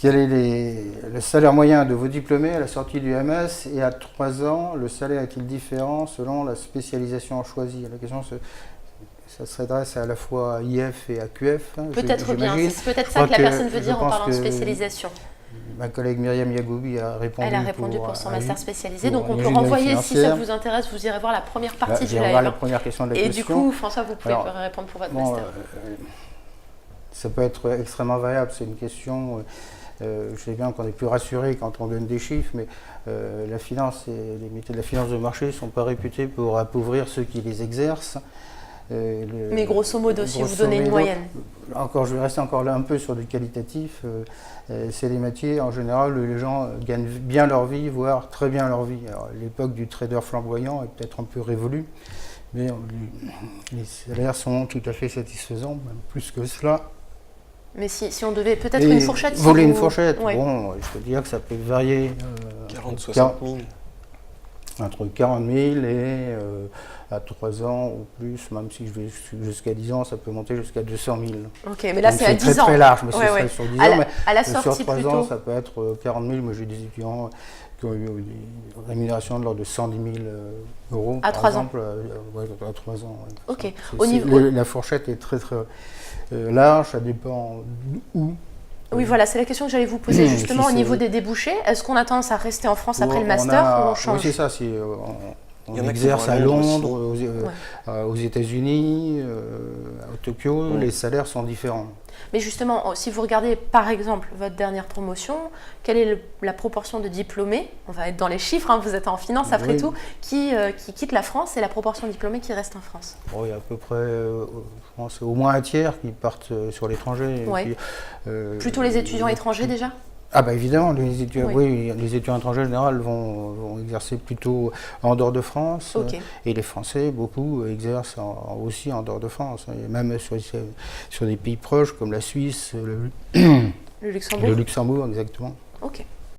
Quel est le salaire moyen de vos diplômés à la sortie du MS et à 3 ans, le salaire est-il différent selon la spécialisation choisie? La question, ça s'adresse à la fois à IF et à QF. Peut-être bien, c'est peut-être ça que la personne veut dire en parlant de spécialisation. Ma collègue Myriam Yagoubi a répondu. Elle a répondu pour son master spécialisé, donc on peut renvoyer, si ça vous intéresse, vous irez voir la première partie du live. La première question de la question. Et du coup, François, vous pouvez répondre pour votre master. Ça peut être extrêmement variable, c'est une question, je sais bien qu'on est plus rassuré quand on donne des chiffres, mais la finance et les métiers de la finance de marché ne sont pas réputés pour appauvrir ceux qui les exercent. Mais grosso modo, si vous donnez une moyenne. Je vais rester encore là un peu sur du qualitatif. C'est des métiers en général où les gens gagnent bien leur vie, voire très bien leur vie. L'époque du trader flamboyant est peut-être un peu révolue, mais les salaires sont tout à fait satisfaisants, même plus que cela. Mais si on devait peut-être une fourchette. Voler une fourchette, bon, je peux dire que ça peut varier. 40-60 000. Entre 40 000 et à 3 ans ou plus, même si je vais jusqu'à 10 ans, ça peut monter jusqu'à 200 000. Ok, mais là c'est à 10 ans. C'est très large, mais c'est sur 10 ans. À la sortie, sur 3 ans, ça peut être 40 000. Moi j'ai des étudiants qui ont eu des rémunérations de l'ordre de 110 000 euros. À 3 ans. À 3 ans. Ok. La fourchette est très très large, ça dépend où. Oui, voilà, c'est la question que j'allais vous poser justement au niveau des débouchés. Est-ce qu'on a tendance à rester en France après le master ou on change? Oui, c'est ça. On exerce à Londres, aux États-Unis, à Tokyo, les salaires sont différents. Mais justement, si vous regardez par exemple votre dernière promotion, quelle est la proportion de diplômés, on va être dans les chiffres, vous êtes en finance après tout, qui quittent la France et la proportion de diplômés qui restent en France? Il y a à peu près, je pense, au moins un tiers qui partent sur l'étranger. Plutôt les étudiants étrangers déjà? Ah bah évidemment, les étudiants étrangers en général vont exercer plutôt en dehors de France. Et les Français, beaucoup, exercent aussi en dehors de France. Et même sur des pays proches comme la Suisse, le Luxembourg. Le Luxembourg, exactement. Ok.